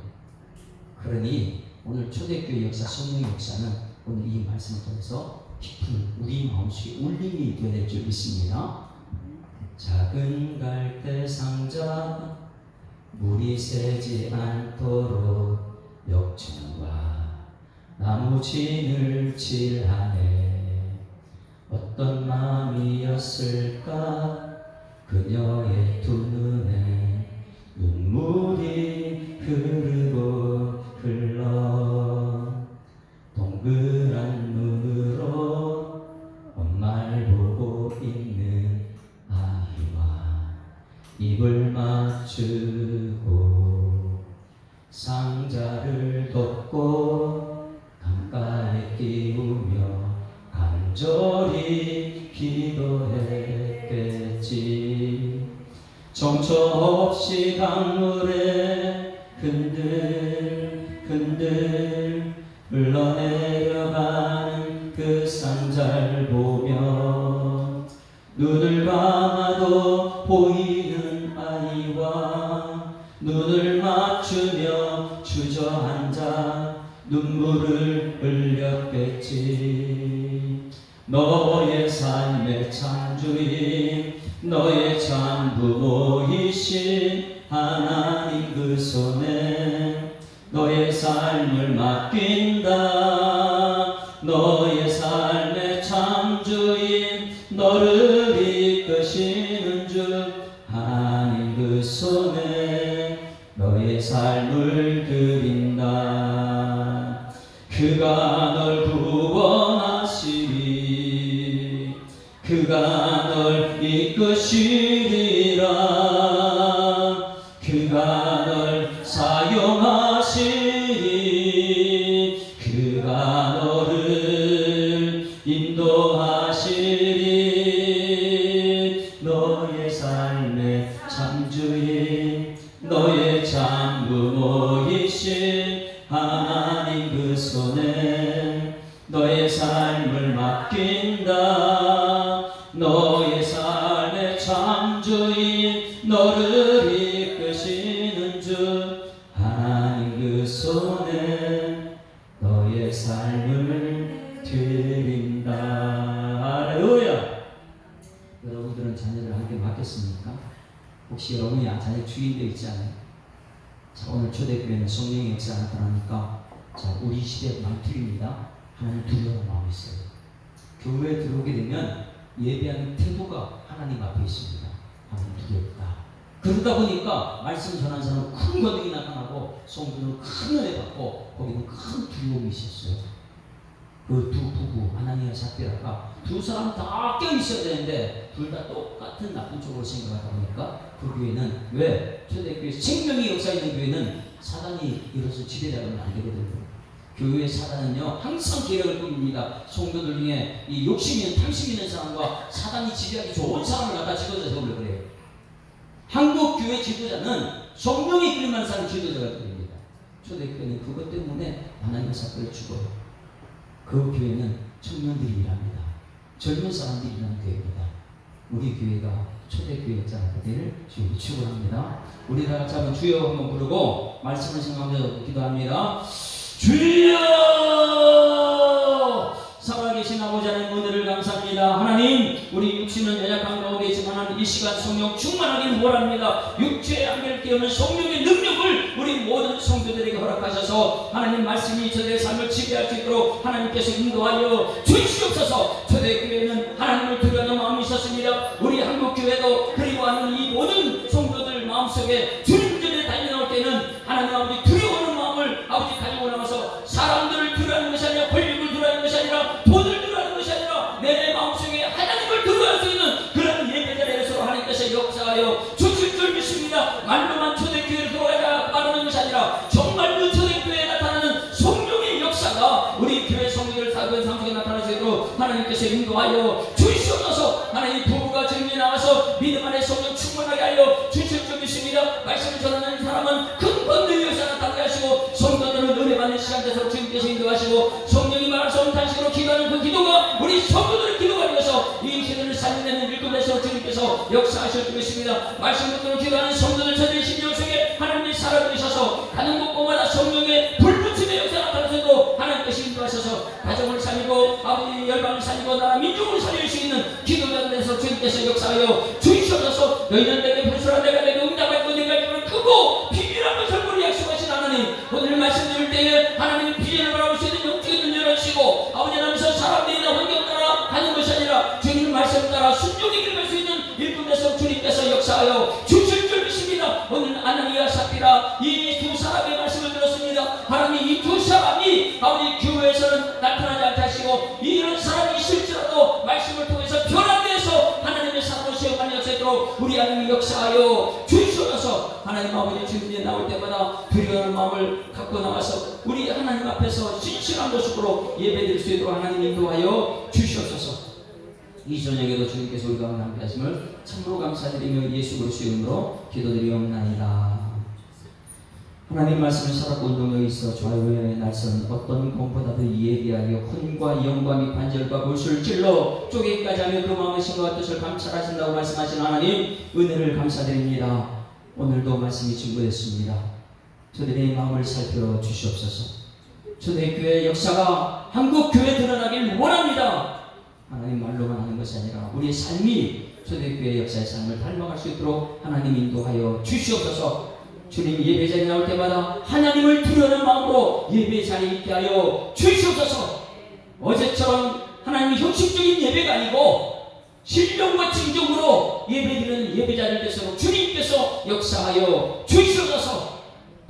그러니 오늘 초대교회 역사, 성령의 역사는 오늘 이 말씀을 통해서 깊은 우리 마음속에 울림이 되어야 될 줄 믿습니다. 작은 갈대 상자, 물이 새지 않도록 역청과 나무진을 칠하네. 어떤 마음이었을까? 그녀의 두 눈에 눈물이 흐르고 흘러 동그란 눈으로 엄마를 보고 있는 아이와 입을 맞추고 상자를 덮고 강가에 끼우며 간절히 기도했겠지. 정처 없이 강물에 흔들흔들 흘러내려가는 그 상자를 보며 눈을 감아도 보이는 아이와 눈을 맞추며 주저앉아 눈물을 흘렸겠지. 너의 삶의 창주인, 너의 참 부모이신 하나님 그 손에 너의 삶을 맡긴다. 너의 삶의 참주인, 너를 이끄시는 주 하나님 그 손에 너의 삶을 드린다. 그가 널 구원하시리, 그가 널 이끄시리라, 그가 널 사용하시리, 그가 너를 인도하시리. 너의 삶의 참주인, 너의 참 부모이신 하나님 그 손에 너의 삶을 맡긴다. 너의 삶의 참주인, 너를 이끄시는 주 하나님 그 손에 너의 삶을 드린다. 할렐루야. 여러분들은 자녀 맞겠습니까? 혹시 여러분이 자녀 주인되어 있지 않아요? 자, 오늘 초대교회는 성령의 역사가 나타나니까 자, 우리 시대의 말틀입니다. 하나님 두려워하는 마음이 있어요. 교회에 들어오게 되면 예배하는 태도가 하나님 앞에 있습니다. 하나님 두렵다. 그러다 보니까 말씀 전하는 사람은 큰 권능이 나타나고 성도는 큰 은혜 받고 거기는 큰 두려움이 있었어요. 그 두 부부 아나니아 삽비라가 두 사람 다 껴있어야 되는데 둘 다 똑같은 나쁜 쪽으로 생각하다 보니까 그 교회는 왜? 초대교회 생명의 역사 있는 교회는 사단이 일어서 지배자로는 안 되거든요. 교회의 사단은요 항상 계략을 꾸밉니다. 성도들 중에 이 욕심 있는 탐심 있는 사람과 사단이 지배하기 좋은 사람을 갖다 집어서 세우려고 그래요. 한국 교회 지도자는 성령이 끌만한 사람 지도자가 됩니다. 초대교회는 그것 때문에 아나니아 삽비를 죽어요. 그 교회는 청년들이 일합니다. 젊은 사람들이 일하는 교회입니다. 우리 교회가 초대교회 역사가 되기를 주님이 축원합니다. 우리 다 같이 한번 주여 한번 부르고 말씀을 생각하면서 기도합니다. 주여! 살아계신 아버지 하나님 은혜를 감사합니다. 하나님 우리 육신은 연약한 가운데 있지만 하나님 이 시간 성령 충만하길 원합니다. 육체의 한계를 깨우는 성령의 능력을 우리 모든 성도들에게 허락하셔서 하나님 말씀이 저들의 삶을 지배할 수 있도록 하나님께서 인도하여 주시옵소서. 초대교회는 하나님을 두려워하는 마음이 있었습니다. 우리 한국교회도 그리고 하는 이 모든 성도들 마음속에 주님 전에 달려나올 때는 하나님 아버지 두려워하는 마음을 아버지 가지고 나와서 사람들을 두려워하는 것이 아니라 권력을 두려워하는 것이 아니라 돈을 두려워하는 것이 아니라 내 마음속에 하나님을 두려워할 수 있는 그런 예배자를 서로 하나님께서 역사하여 주실 줄 믿습니다. 말로만 초대교회를 들어가자 말하는 것이 아니라 정말로 초대교회에 나타나는 성령의 역사가 우리 교회 성도들 사교의 삶 속에 나타나시도록 하나님께서 인도하여 주시옵소서. 하나님 부부가 정리에 나와서 믿음 안에 성령 충만하게 하여 주실 줄 믿습니다. 말씀을 전하는 사람은 큰 권능의 역사 나타나게 하시고 성도들은 은혜 받는 시간 되도록 주님께서 인도하시고 성령이 말하셔 탄식으로 기도하는 그 기도가 우리 성도들의 기도가 되어서 이 시대를 살려내는 일꾼에서 주님께서 역사하실 줄 믿습니다. 말씀 듣고 기도하는 성도들 저들의 심령 속에 하나님의 사랑을 주셔서 가는 곳곳마다 성령의 불붙임의 역사가 나타나셔도 하나님께서 인도하셔서 가정을 살리고 아버지 열방을 살리고 나라 민족을 살릴 수 있는 기도자들에서 주님께서 역사하여 주시옵소서. 너희는 내게 불순한 내가 내게 응답할 것 내가 주는 크고 비밀한 것을 우리 약속하신 하나님 오늘 말씀 드릴 때에 하나님의 비전을 바라볼 수 있는 영적인 눈 열어주시고 아버지 하나님께서 사람들이나 환경 따라 가는 것이 아니라 주님 말씀 따라 순종히 길갈 수 있는 일꾼에서 주님께서 역사하여 주실 줄 믿습니다. 오늘 아나니아 삽비라 이 두 사람의 말씀을 들었습니다. 하나님 이 두 사람이 아버지 교회에서는 나타나지 않게 하시고 이런 사람이 있을지라도 말씀을 통해서 변화되어서 하나님의 사랑을 시험하는 역사도록 우리 하나님이 역사하여 주시옵소서. 하나님 아버지 주님에 나올 때마다 두려워하는 마음을 갖고 나와서 우리 하나님 앞에서 진실한 모습으로 예배드릴 수 있도록 하나님 인도하여 주시옵소서. 이 저녁에도 주님께서 우리 가운데 함께 하심을 참으로 감사드리며 예수 그리스도의 이름으로 기도드리옵나이다. 하나님 말씀을 살았고 운동력이 있어 좌우의 날선 어떤 공보다도 이에 비하여 혼과 영과 및 관절과 골수를 찔러 쪼개기까지 하며 그 마음의 심과 뜻을 감찰하신다고 말씀하신 하나님 은혜를 감사드립니다. 오늘도 말씀이 증거됐습니다. 저들의 마음을 살펴 주시옵소서. 초대교회의 역사가 한국교회에 드러나길 원합니다. 하나님 말로만 하는 것이 아니라 우리의 삶이 초대교회의 역사의 삶을 닮아갈 수 있도록 하나님 인도하여 주시옵소서. 주님 예배 자리에 나올 때마다 하나님을 두려워하는 마음으로 예배 자리에 있게 하여 주시옵소서. 어제처럼 하나님의 형식적인 예배가 아니고 신령과 진정으로 예배드리는 예배자를 되도록 주님께서 역사하여 주시옵소서.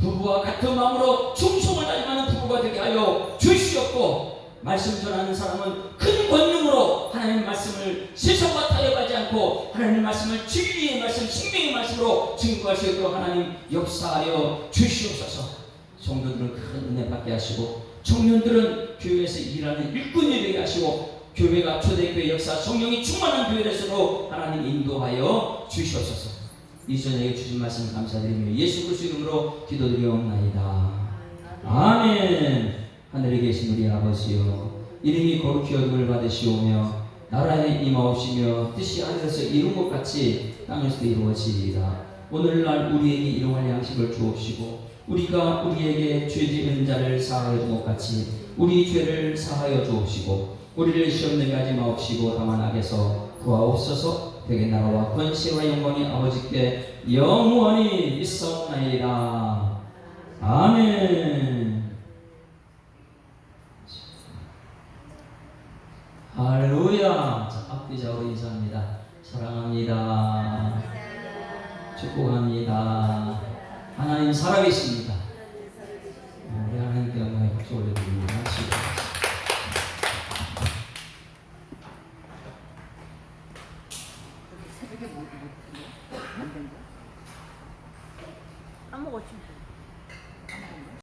부부와 같은 마음으로 충성을 다짐하는 부부가 되게 하여 주시옵고 말씀 전하는 사람은 큰 권능으로 하나님 말씀을 세상과 타협하지 않고 하나님 말씀을 진리의 말씀, 생명의 말씀으로 증거할 수 있도록 하나님 역사하여 주시옵소서. 성도들은 큰 은혜 받게 하시고 청년들은 교회에서 일하는 일꾼이 되게 하시고 교회가 초대교회 역사 성령이 충만한 교회에서도 하나님 인도하여 주시옵소서. 이 저녁에 주신 말씀 감사드리며 예수 그리스도 이름으로 기도드리옵나이다. 아멘. 하늘에 계신 우리 아버지여 이름이 거룩히 여김을 받으시오며 나라에 임하옵시며 뜻이 하늘에서 이룬 것 같이 땅에서도 이루어지리이다. 오늘날 우리에게 일용할 양식을 주옵시고 우리가 우리에게 죄 지은 자를 사하여 준 것 같이 우리 죄를 사하여 주옵시고 우리를 시험되게 하지 마옵시고 다만 악에서 구하옵소서. 되게 나라와 권세와 영광이 아버지께 영원히 있사옵나이다. 아멘. 할렐루야. 자, 앞뒤자로 인사합니다. 사랑합니다. 축복합니다. 하나님 살아계십니다. 우리 하나님께 영광의 박수 올려드립니다. 새벽에 뭐 안 된다. 까먹었지.